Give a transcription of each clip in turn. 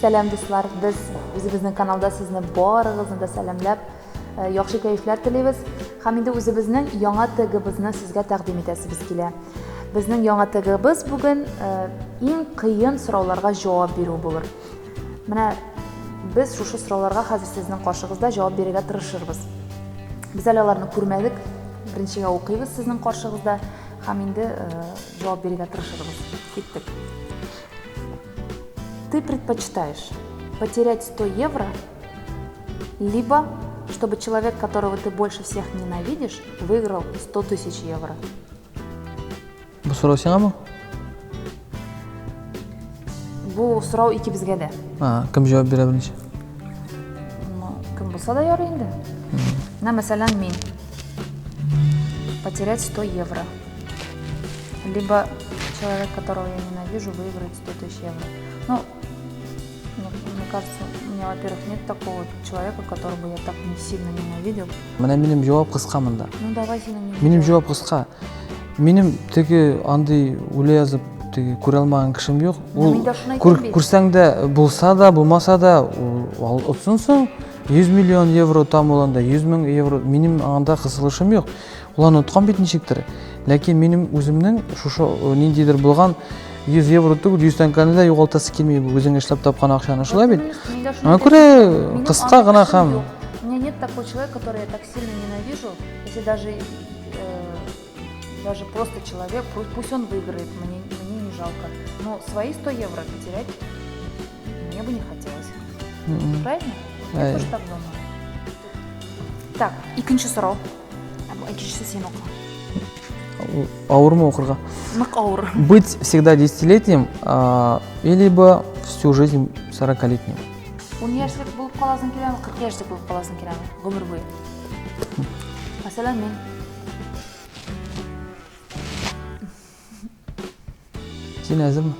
Salom do'stlar, biz o'zimizning kanalda sizni borig'izni da salamlab, yaxshi kayflar tilaymiz. Hamda o'zimizning yangi tig'imizni sizga taqdim etamiz kelar. Bizning yangi tig'imiz bugun eng qiyin savollarga javob beruv bo'lur. Mana biz shu savollarga hozir sizning qarshingizda javob berishga tirishamiz. Biz ularni ko'rmadik, birinchiga o'qiymiz sizning qarshingizda, hamda javob berishga tirishamiz. Ketdik. Ты предпочитаешь потерять 100 евро, либо чтобы человек, которого ты больше всех ненавидишь, выиграл 100 тысяч евро? Bu so'rov senga? Bu so'rov ikkimizga da. Ha, kim javob beradi birinchi? Kim bo'lsa da yor endi. Masalan, men потерять 100 евро, либо человек, которого я ненавижу, выиграет 100 тысяч евро. Мне кажется, у меня, во-первых, нет такого человека, которого я так не сильно ненавидел. Mening javob qisqa bunda. Ну давай сені Mening javob qisqa. Mening tegi андай o'ylay yozib tegi ko'ra olmagan kishim yo'q. U kursangda bo'lsa da, bo'lmasa da, o'tsinsin 100 million yevro tam bo'lganda 100 ming yevro mening anda qiziqishim yo'q. Ularni o'tgan bitnishikdir. Lekin mening o'zimning shu nindidir bo'lgan 100 евро tugul 100 tankani yo'qoltasi kelmaydi. Bu o'zing ishlab topgan ақшаны shulay bit. Mana ko'ra qisqa g'ina ham. У меня нет такого человека, который я так сильно ненавижу, если даже просто человек, пусть он выиграет, мне не жалко. Но свои 100 евро потерять мне бы не хотелось. Правильно? Я тоже так думаю. Так, ikkinchi so'rov. Ikkinchisi sen o'qi. Ауырмы оқырға? Нық ауыр. Быть всегда 10-летним, или всю жизнь 40-летним? Университет болып қаласың келемі, 40 яшьлік болып қаласың келемі, ғұмыр бойы. Мәселен, мен Сен әзірмі?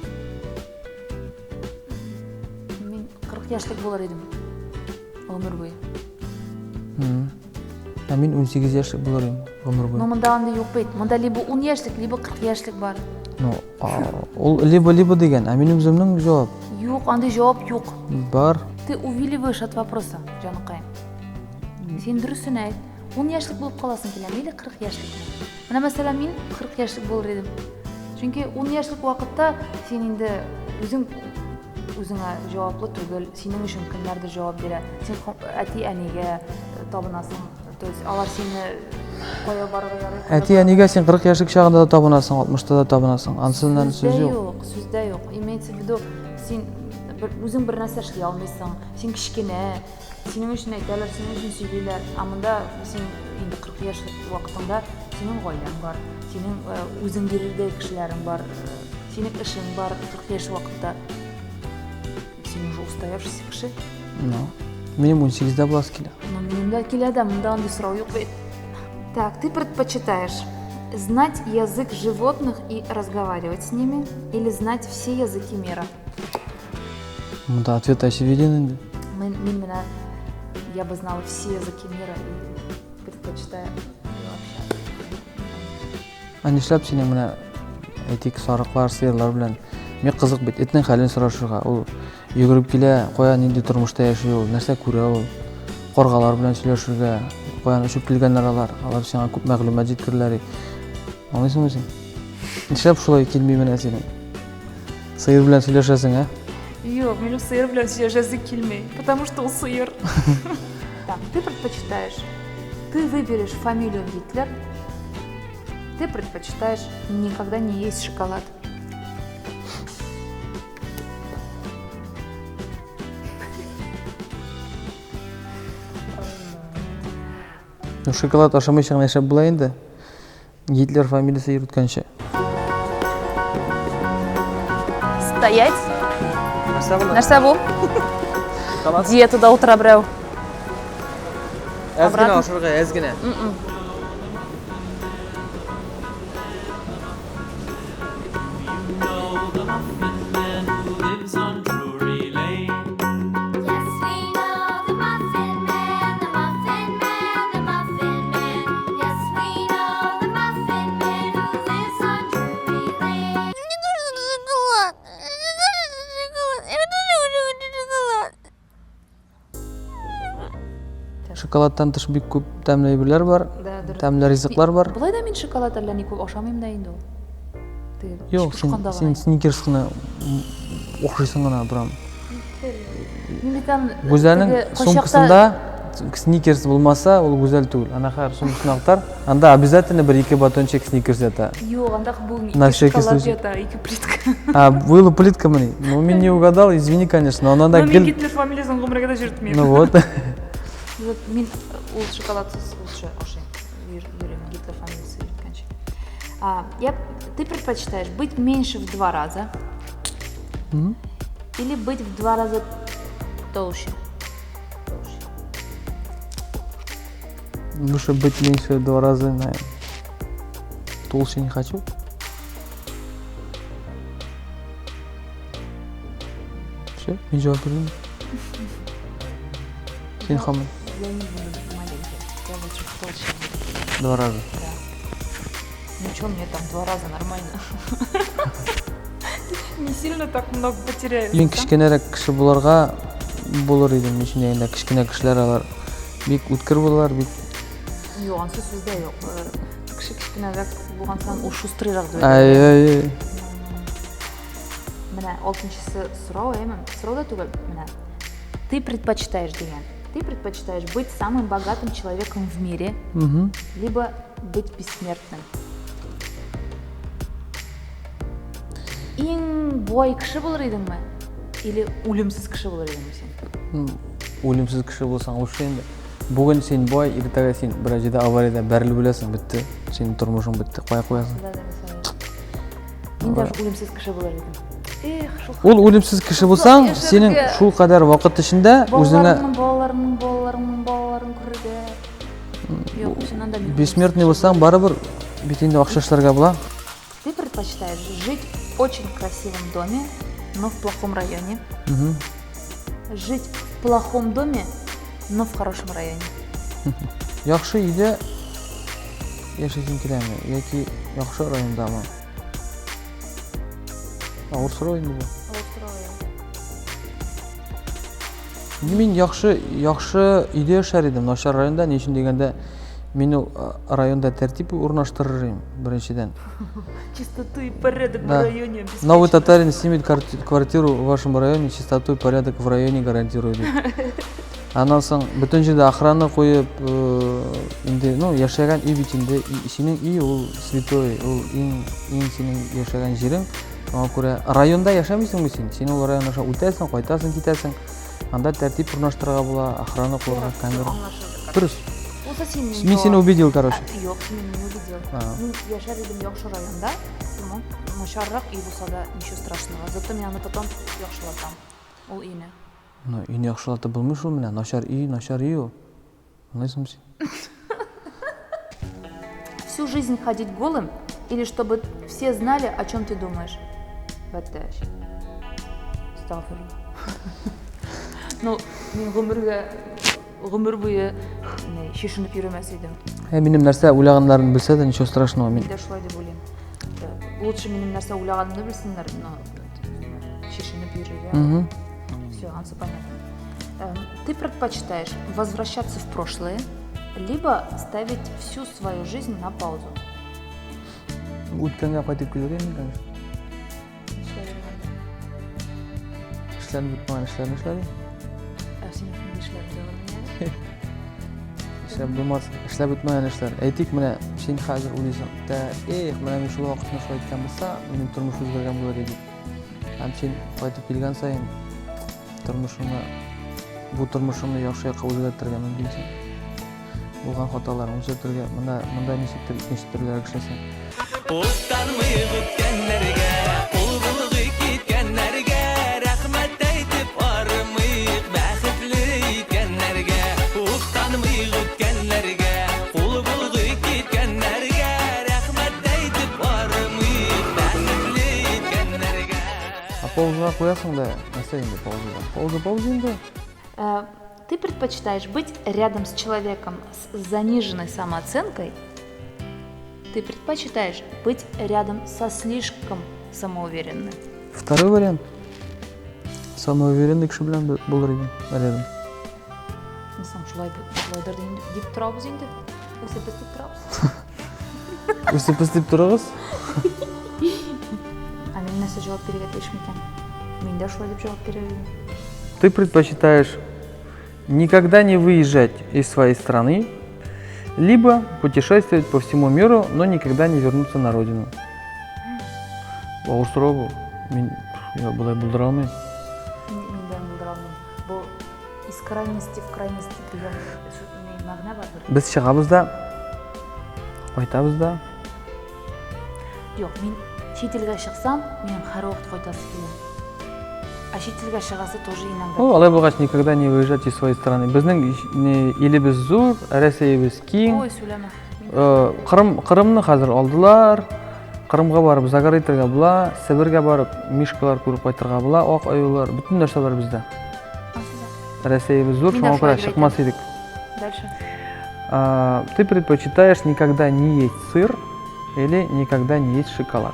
Мен 40 яшьлік болар едім, ғұмыр бойы. Мен 18 яшьлік болар едім, ғұмыр бойы. Но мұнда андай жоқ бейді. Мұнда либо 10 яшьлік, либо 40 яшьлік бар. Ол либо деген, мен өзімнің жауап? Жоқ, андай жауап жоқ. Бар. Ты увиливаешь от вопроса, жанықайым. Сен дұрысын айт. 10 яшьлік болып қаласың келем, или 40 яшьлік. Мына мәселе мен 40 яшьлік болар едім. Чүнки 10 яшьлік уақытта сен енді өзіңе жауаплы түгіл, сенің үшін кімдерді жауап бере. Сен әти-әнеге табынасың, то есть алар сені қоя баруға ярай. Әти-әнеге сен 40 яшьлік шағында да табынасың, 60-та да табынасың. Ансынан сөз жоқ. Сөзде жоқ. Имеется в виду, сен өзің бір нәрсе ішлей алмайсың, сен кішкене, сенің үшін айталар, сенің үшін сөйлейлер. Амында сен енді 40 яшьлік уақытыңда сенің ғойлаң бар, сенің өзің берердей кішілерің бар, сенің ішің бар 40 яшьлік уақытта. Сен уже устоявшийся кіші. Менің 18-де боласы келе. Менің де келеді, мұнда ондай сұрау жоқ бейт. Так, ты предпочитаешь знать язык животных и разговаривать с ними, или знать все языки мира? Мұнда ответ очевиден енді. Я бы знала все языки мира и предпочитаю общаться. Аны ішлеп сені мұна әйтек сарықлар, сиырлар білән мен қызық бет, етінің хәлін сұрашуға. Ол үйгіріп келе, қоян енді тұрмышта яшай, ол нәрсе көре, ол қорғалар білән сөйлешуге, қоян үшіп келген аралар, алар сеңа көп мәғлумат жеткірлері. Аңлайсың ба сен? Ішлеп шулай келмеймін әсенің. Сиыр білән сөйлешесің, ә? Yok, мен сиыр білән сөйлешесі келмей, потому что ол сиыр. Так, ты предпочитаешь, ты выберешь фамилию Гитлер, ты предпочитаешь никогда не есть шоколад. Шоколад ашамай шығын әшеп бұлай енді. Гитлер фамилиясы үйреткенше. Стоять. Нәрсе бұл? Диетада отыра біреу. Әзгіне ашырға, әзгіне. Шоколадтан тыш бик күп тәмле әйберләр бар, тәмле ризыклар бар. Болай да мин шоколад әллә ни күп ашамыйм да инде ул. Юк, син сникерс кына охшыйсың гына бурам. Гүзәлнең сумкасында сникерс булмаса, ул гүзәл түгел. Ана хәр сумкасын актар, анда обязательно бер 2 батончик сникерс ята. Юк, анда бу На всякий шоколад случай. ята, 2 плитка. Был плитка мені. Ну, мен не угадал, извини, конечно, но анда Мен гел... Гитлер фамилиясын гомергә дә җыртмыйм. Ну вот. Мин ул шоколадсыз лучше ашыйм. Йөрим Гитлер фамилиясы йөрткәнче. Ты предпочитаешь быть меньше в 2 раза или быть в 2 раза толще? Лучше быть меньше в 2 раза, наверное. Толще не хочу. Все, мен жауап бердім. Сен қамын. Я не буду маленький, я лучше толще. 2 раза. Да. Ну что, мне там 2 раза нормально. Не сильно так много потеряю. Мен кішкенерек кіші боларға болар едім. Мен енді кішкене кішілер алар бик үткір болар, бик... Yok, ansız sizde yok. Kişkinерек bulgan сан ул шустрыйрак дип. Ай. Менә 6-нчысы сорау, сорау да түгел. Менә. Ты предпочитаешь дигән. Ты предпочитаешь быть самым богатым человеком в мире, либо быть бессмертным? Иң бай кеше булыр идеңме? Или үлемсез кеше булыр идеңме сен? Үлемсіз кіші болсаң лучше енді. Бүгін сен бай, ертеңге сен бір жерде аварияда бәріліп өлесің, бітті. Сенің тұрмышың бітті, қоясың. Мен даже үлемсіз кеше булыр идем. Ол үлемсіз кіші болсаң, сенің шул қадар вақыт ішінде өзіңе балаларың көрге. Yok, сенен да бессмертный болсаң, барыбір бетіңде ақша эшләргә була. Ты предпочитаешь жить в очень красивом доме, но в плохом районе? Жить в плохом доме, но в хорошем районе? Яхшы үйдә яшәсең киләме, яки яхшы райондамы? Авыр сорау инде бу. Мин яхшы үйдә яшәр идем, начар районда, ни өчен дигәндә, мин районда тәртип урнаштырыр идем, беренчедән. Чистоту и порядок в районе обеспечить. Новый татарин снимет квартиру в вашем районе, чистоту и порядок в районе гарантирует. Анан соң бүтін жерде охрана қойып, инде, ну, яшәгән үй бит инде, синең үй ул святой, ул иң синең яшәгән җирең. Аңа күрә районда яшәмисеңме син? Син ул районда үтәсең, кайтасың, китәсең. Анда тәртип урнаштырырга була, охрана куярга, камера. Дөрес. Мин сине убедил, короче. Юк, син мине не убедил. Мин яшәр идем яхшы районда, ну, начаррак үй булса да ничего страшного. Зато мен аны потом яхшылатам. Ул үйне. Ну, үйне яхшылатып булмый шул менә, начар үй ул. Аңлайсыңмы син? Всю жизнь ходить голым или чтобы все знали, о чем ты думаешь? Бәттәш. Стаффорд. Ну, мин гомер буе шешенеп йөрмәс идем. Минем нәрсә уйлаганнарын белсә дә ничего страшного. Мин дә шулай дип уйлыйм. Лучше минем нәрсә уйлаганымны белсеннәр, но шешенеп йөрергә. Все, ансы понятно. Ты предпочитаешь возвращаться в прошлое, либо ставить всю свою жизнь на паузу? Үткәнгә кайтып килергә микән? Эшләрне бетмәгән эшләрне эшләре. Син эшләр Эшләп эшләп бетмәгән эшләр. Әйтик, менә син хәзер уйлыйсың, менә мин шул вакытны шулай иткән булса, минем тормыш үзгәргән булыр иде. Һәм син кайтып килгән саен бу тормышыңны яхшы якка үзгәртергә мөмкинсең. Булган хаталарың үзгәртергә, монда ничектер икенче төрлерәк эшләсәң. Уктанмый үткәннәргә, кул булды киткәннәргә, рәхмәт әйтеп армыйк, бәхетле икәннәргә. Уктанмый үткәннәргә, кул булды киткәннәргә, рәхмәт әйтеп армыйк, бәхетле икәннәргә. Пауза куясың да, нәрсә инде пауза? Пауза инде. Ты предпочитаешь быть рядом с человеком с заниженной самооценкой? Ты предпочитаешь быть рядом со слишком самоуверенным? Второй вариант. Самоуверенный кеше белән булыр идем рядом. Инсан шулайдыр деп тұрабыз енді. Өсіп өстіп тұрабыз. Өсіп өстіп тұрабыз? Мен нәрсе жауап беруге тиіш екен. Мен де шулай деп жауап бере беремін. Ты предпочитаешь никогда не выезжать из своей страны, либо путешествовать по всему миру, но никогда не вернуться на родину. Ауыр сұрау бұл. Мен бұлай бұлдыра алмаймын. Мен де бұлдыра алмаймын. Бұл из крайности в крайности деген мағына бар бір. Біз шығабыз да, қайтабыз да. Жоқ, мен шетелге шықсам, менің қар уақыт қайтасы келеді. А шетелге шығасы тоже иногда. Алай болғаш никогда не выезжать из своей страны. Біздің еліміз зор, Ресейіміз кең. Ой, сөйлеме. Қырымны қазір алдылар. Қырымға барып загорайтерға бұла, Сібірге барып мишкалар көріп қайтырға бұла, оқ аюлар, бүтін нәрсе бар бізде. Ресейіміз зор, шоңа көре шықмас едік. Дальше. Ты предпочитаешь никогда не есть сыр или никогда не есть шоколад?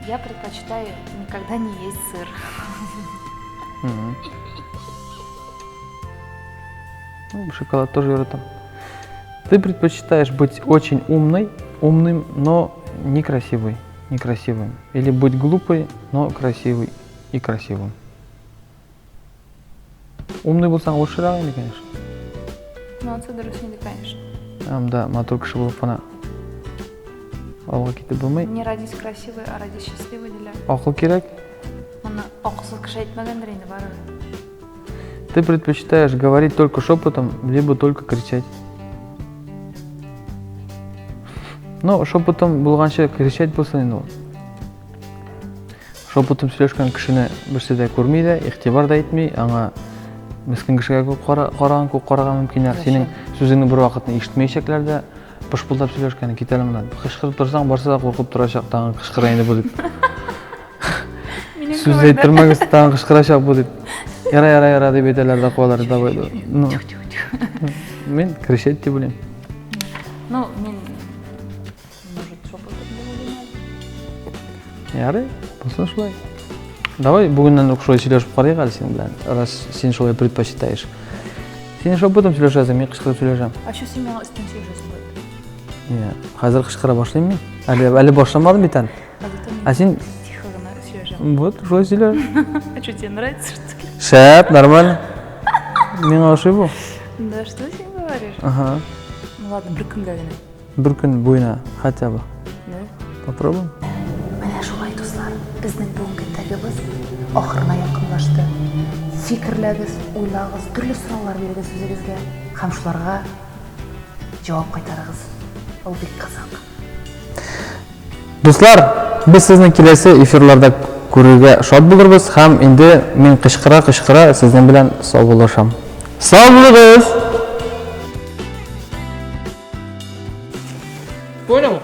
Я предпочитаю никогда не есть сыр. Шоколад тоже вероятно. Ты предпочитаешь быть очень умным, но некрасивым. Или быть глупой, но красивый и красивым. Умный болсаң лучшырақ енді, конечно. Ну, отсюда дұрыс енді, конечно. Да, матур кіші болып қана алға кетіп болмай. Не родись красивой, а родись счастливой делер. Ақыл керек. Мұны ақылсыз кіші айтмағандар енді бары. Ты предпочитаешь говорить только шепотом, либо только кричать? Ну, шепотом болғанша кричать болса енді ол. Шепотом сөйлешкен кішіні бірсе де көрмейді, иқтибар да етмей, аңа міскін кішіге көп қараған мүмкін. Сенің сөзіңні бір уақытын ешітмей шеклерді пұшпылдап сөйлешкені кетелі мұнады. Қышқырып тұрсаң, барса да қорқып тұрашақ, таңын қышқырайынды бұл деп. Сөз дейттірмеңіз, таңын қышқырашақ бұл деп. Яра деп етелерді қуалары да байды. Мен кричать деп білем. Ну, мен... Может, шепотом деп ойлаймын. Яры, болсын шулай. Давай бүгіннен шулай сөйлешіп қарайық әлі сен білән, раз сен шулай предпочитаешь. Сен шепотом сөйлешесің, мен қышқырып сөйлешем. А что сен маған үстін сөйлесің ғой? Қазір қышқыра башлаймын мен. Әлі башламадым бетен. А сен... Тихо ғана сөйлешем. Вот, шулай сөйлеш. А что, тебе нравится, что ли? Шәп, нормально. Мен ошиб бұл. Да, что сен говоришь? Ага. Ну ладно, бір күнге ғана. Бір күн бойына, хотя бы. Да? Попробуем. Міне шулай достар, біздің бүгінгі тәгіміз ақырына якынлашты. Фикірләгіз, ойлағыз, түрлі сұраулар беріңіз өзіңізге, қамшыларға жауап қайтарыңыз. Ол бек қызық. Достар, біз сіздің келесі эфирларда көруге шат болырбыз, һәм енді мен қышқыра сіздің білән сау болашам. Сау болыңыз! Понял?